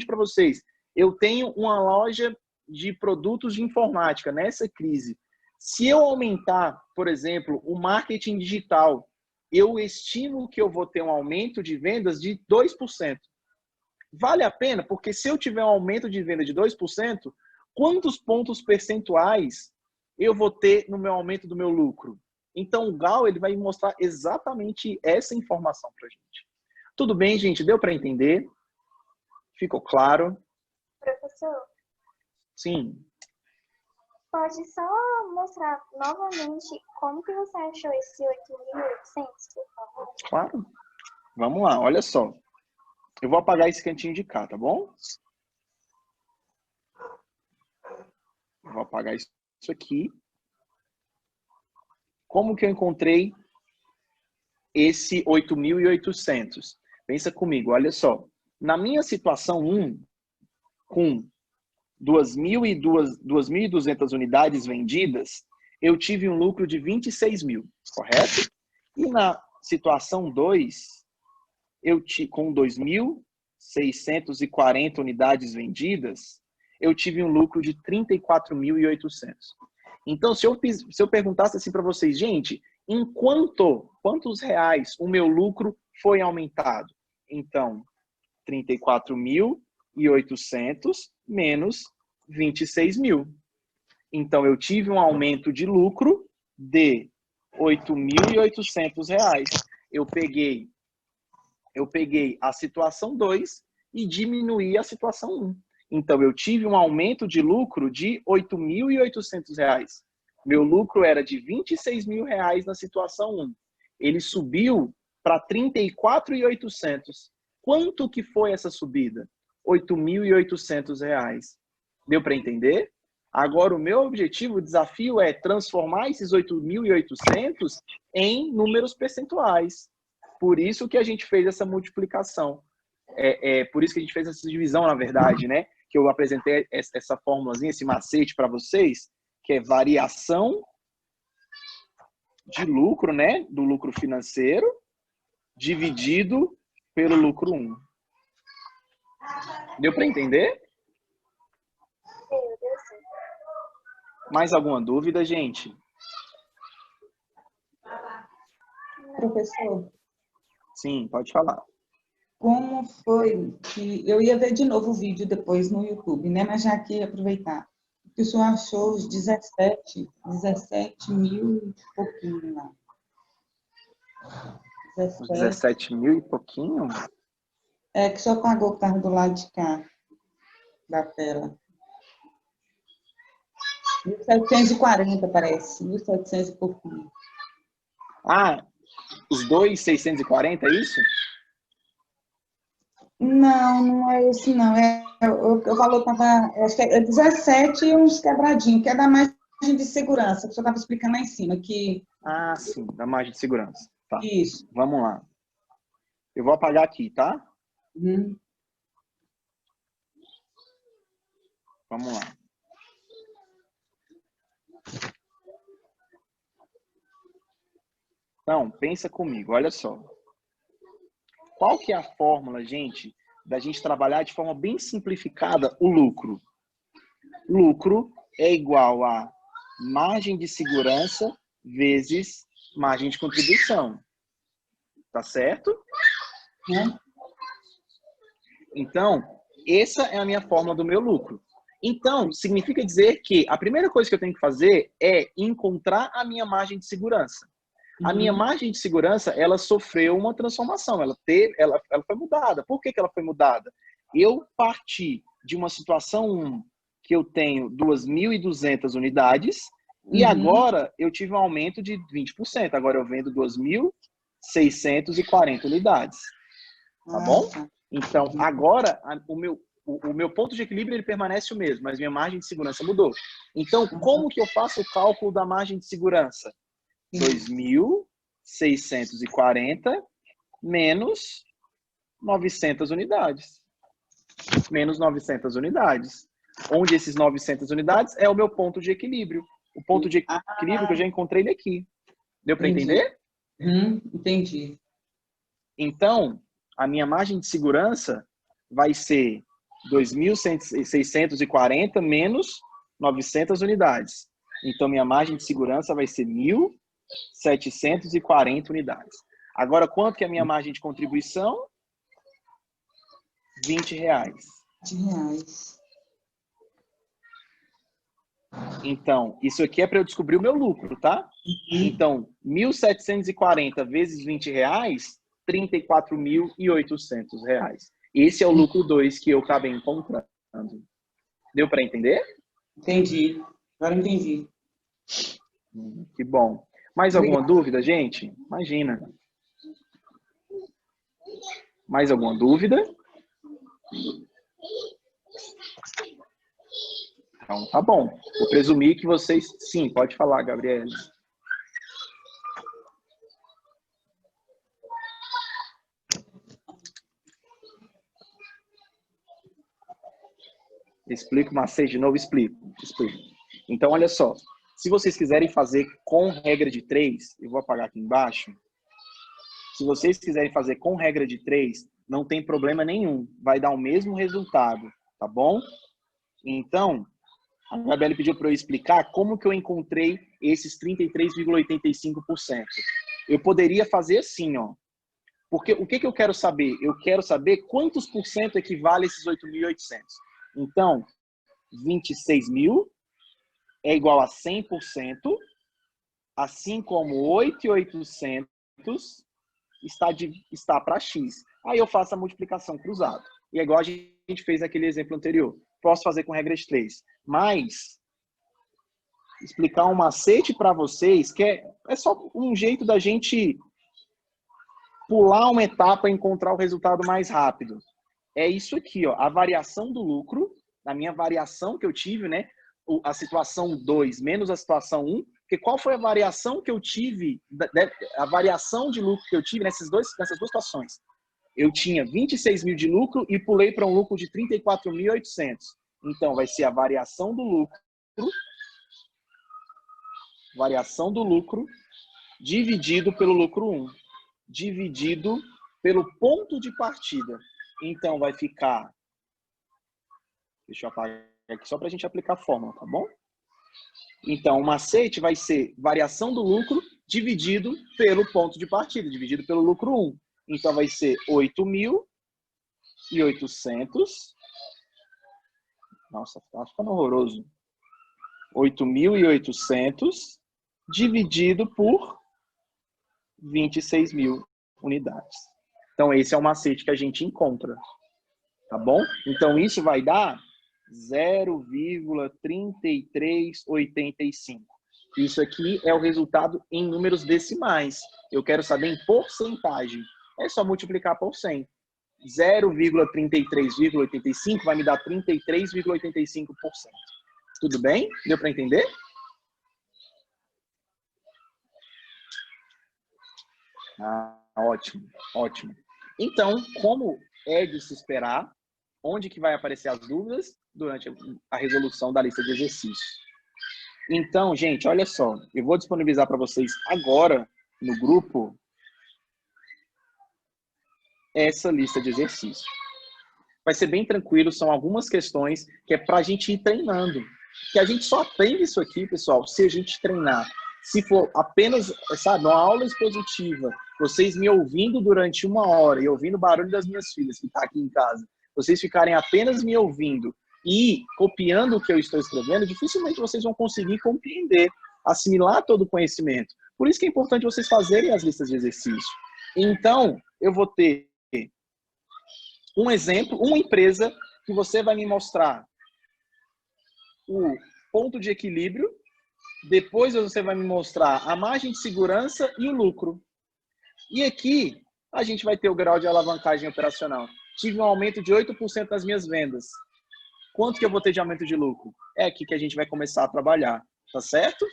para vocês, eu tenho uma loja de produtos de informática nessa crise. Se eu aumentar, por exemplo, o marketing digital eu estimo que eu vou ter um aumento de vendas de 2%. Vale a pena? Porque se eu tiver um aumento de venda de 2%, quantos pontos percentuais eu vou ter no meu aumento do meu lucro? Então, o Gal ele vai mostrar exatamente essa informação para a gente. Tudo bem, gente? Deu para entender? Ficou claro? Professor, Sim. pode só mostrar novamente como que você achou esse 8.800, por favor? Claro. Vamos lá, olha só. Eu vou apagar esse cantinho de cá, tá bom? Eu vou apagar isso aqui. Como que eu encontrei esse 8.800? Pensa comigo, olha só. Na minha situação 1, com 2.200 unidades vendidas, eu tive um lucro de 26 mil, correto? E na situação 2, com 2.640 unidades vendidas, eu tive um lucro de 34.800. Então, se eu perguntasse assim para vocês, gente, em quantos reais o meu lucro foi aumentado? Então, 34.800 menos 26 mil. Então, eu tive um aumento de lucro de R$8.800. Eu peguei a situação 2 e diminuí a situação 1. Então, eu tive um aumento de lucro de R$8.800. Meu lucro era de R$26 mil na situação 1. Ele subiu para R$34.800. Quanto que foi essa subida? R$8.800. Deu para entender? Agora, o meu objetivo, o desafio é transformar esses 8.800 em números percentuais. Por isso que a gente fez essa multiplicação. Por isso que a gente fez essa divisão, na verdade, né? Que eu apresentei essa fórmulazinha, esse macete para vocês, que é variação de lucro, né? Do lucro financeiro, dividido pelo lucro 1. Deu para entender? Deu sim. Mais alguma dúvida, gente? Professor, Sim, pode falar. como foi que... Eu ia ver de novo o vídeo depois no YouTube, né? Mas já que aproveitar. Que o senhor achou os 17 mil e pouquinho lá. Os 17 mil e pouquinho? É, que o senhor pagou o carro do lado de cá, da tela. 1.740, parece. 1.700 e pouquinho. Ah, os 2.640, é isso? Não, não é esse, não. O valor estava, acho que é 17 e uns quebradinhos, que é da margem de segurança, que o senhor estava explicando lá em cima. Que... Ah, sim, da margem de segurança. Tá. Isso. Vamos lá. Eu vou apagar aqui, tá? Vamos lá. Então, pensa comigo, olha só. Qual que é a fórmula, gente, da gente trabalhar de forma bem simplificada o lucro? Lucro é igual a margem de segurança vezes margem de contribuição. Tá certo? Então, essa é a minha fórmula do meu lucro. Então, significa dizer que a primeira coisa que eu tenho que fazer é encontrar a minha margem de segurança. A minha margem de segurança, ela sofreu uma transformação, ela foi mudada. Por que ela foi mudada? Eu parti de uma situação que eu tenho 2.200 unidades e agora eu tive um aumento de 20%. Agora eu vendo 2.640 unidades. Tá bom? Então, agora o meu ponto de equilíbrio ele permanece o mesmo, mas minha margem de segurança mudou. Então, como que eu faço o cálculo da margem de segurança? 2.640 menos 900 unidades. Menos 900 unidades. Onde esses 900 unidades é o meu ponto de equilíbrio. O ponto de equilíbrio que eu já encontrei ele aqui. Deu para entender? Entendi. Então, a minha margem de segurança vai ser 2.640 menos 900 unidades. Então, minha margem de segurança vai ser 1.740 unidades. Agora, quanto que é a minha margem de contribuição? R$20. R$20. Então, isso aqui é para eu descobrir o meu lucro, tá? Então, 1.740 vezes R$20, R$34.800. Esse é o lucro 2 que eu acabei encontrando. Deu para entender? Entendi. Agora entendi. Que bom. Mais alguma dúvida, gente? Imagina. Mais alguma dúvida? Então, tá bom. Vou presumir que vocês... Sim, pode falar, Gabriela. Explico o macete de novo? Explico. Então, olha só. Se vocês quiserem fazer com regra de 3, eu vou apagar aqui embaixo. Se vocês quiserem fazer com regra de 3, não tem problema nenhum. Vai dar o mesmo resultado, tá bom? Então, a Gabriela pediu para eu explicar como que eu encontrei esses 33,85%. Eu poderia fazer assim, ó. Porque o que eu quero saber? Eu quero saber quantos por cento equivale a esses 8.800. Então, 26.000 é igual a 100%, assim como 8.800 está para X. Aí eu faço a multiplicação cruzada. E é igual a gente fez naquele exemplo anterior. Posso fazer com regra de 3. Mas, explicar um macete para vocês, que é só um jeito da gente pular uma etapa e encontrar o resultado mais rápido. É isso aqui, ó, a variação do lucro, na minha variação que eu tive, né? A situação 2 menos a situação 1, porque qual foi a variação que eu tive, a variação de lucro que eu tive nessas duas situações? Eu tinha 26.000 de lucro e pulei para um lucro de 34.800. Então, vai ser a variação do lucro dividido pelo lucro 1, dividido pelo ponto de partida. Então, vai ficar... Deixa eu apagar aqui só para a gente aplicar a fórmula, tá bom? Então, o macete vai ser variação do lucro dividido pelo ponto de partida, dividido pelo lucro 1. Então, vai ser 8.800. Nossa, tá ficando horroroso. 8.800 dividido por 26.000 unidades. Então, esse é o macete que a gente encontra. Tá bom? Então, isso vai dar 0,3385. Isso aqui é o resultado em números decimais. Eu quero saber em porcentagem. É só multiplicar por 100. 0,3385 vai me dar 33,85%. Tudo bem? Deu para entender? Ótimo, ótimo. Então, como é de se esperar, onde que vai aparecer as dúvidas? Durante a resolução da lista de exercícios. Então, gente, olha só. Eu vou disponibilizar para vocês agora, no grupo, essa lista de exercícios. Vai ser bem tranquilo, são algumas questões que é para a gente ir treinando. Que a gente só aprende isso aqui, pessoal, se a gente treinar. Se for apenas, sabe, uma aula expositiva, vocês me ouvindo durante 1 hora e ouvindo o barulho das minhas filhas, que está aqui em casa, vocês ficarem apenas me ouvindo e copiando o que eu estou escrevendo, dificilmente vocês vão conseguir compreender, assimilar todo o conhecimento. Por isso que é importante vocês fazerem as listas de exercício. Então, eu vou ter um exemplo, uma empresa que você vai me mostrar o ponto de equilíbrio, depois você vai me mostrar a margem de segurança e o lucro. E aqui, a gente vai ter o grau de alavancagem operacional. Tive um aumento de 8% nas minhas vendas. Quanto que eu vou ter de aumento de lucro? É aqui que a gente vai começar a trabalhar, tá certo?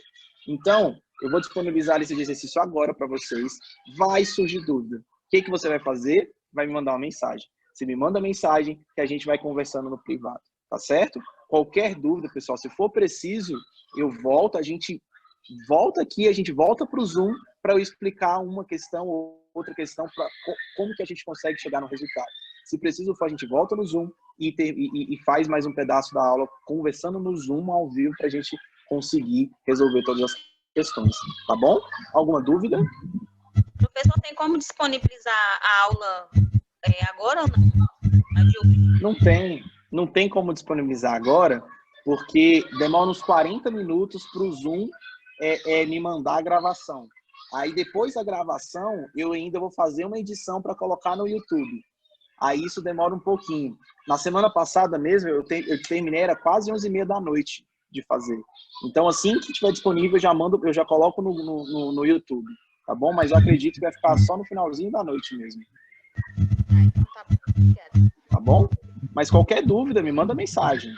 Então, eu vou disponibilizar a lista de exercício agora para vocês. Vai surgir dúvida. O que você vai fazer? Vai me mandar uma mensagem. Você me manda mensagem que a gente vai conversando no privado, tá certo? Qualquer dúvida, pessoal, se for preciso, eu volto, a gente volta aqui, a gente volta para o Zoom para eu explicar uma questão ou outra questão para como que a gente consegue chegar no resultado. Se preciso, a gente volta no Zoom e faz mais um pedaço da aula conversando no Zoom ao vivo para a gente conseguir resolver todas as questões, tá bom? Alguma dúvida? Professor, tem como disponibilizar a aula agora ou não? A de hoje? Não tem como disponibilizar agora, porque demora uns 40 minutos para o Zoom me mandar a gravação. Aí depois da gravação, eu ainda vou fazer uma edição para colocar no YouTube. Aí isso demora um pouquinho. Na semana passada mesmo, eu terminei, era quase 11h30 da noite de fazer. Então, assim que estiver disponível, eu já coloco no YouTube, tá bom? Mas eu acredito que vai ficar só no finalzinho da noite mesmo. Então tá bom. Obrigada. Tá bom? Mas qualquer dúvida, me manda mensagem.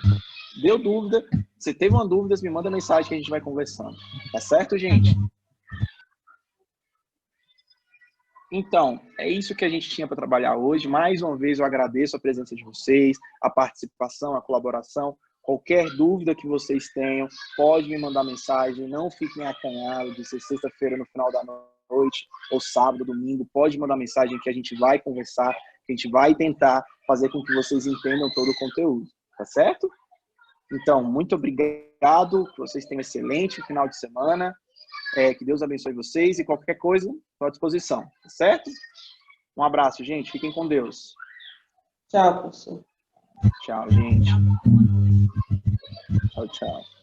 Deu dúvida, você teve uma dúvida, me manda mensagem que a gente vai conversando. Tá certo, gente? Então, é isso que a gente tinha para trabalhar hoje. Mais uma vez, eu agradeço a presença de vocês, a participação, a colaboração. Qualquer dúvida que vocês tenham, pode me mandar mensagem. Não fiquem acanhados de ser sexta-feira no final da noite, ou sábado, domingo. Pode mandar mensagem que a gente vai conversar, que a gente vai tentar fazer com que vocês entendam todo o conteúdo. Tá certo? Então, muito obrigado. Que vocês tenham um excelente final de semana. Que Deus abençoe vocês e qualquer coisa, estou à disposição, tá certo? Um abraço, gente. Fiquem com Deus. Tchau, professor. Tchau, gente. Boa noite. Tchau, tchau.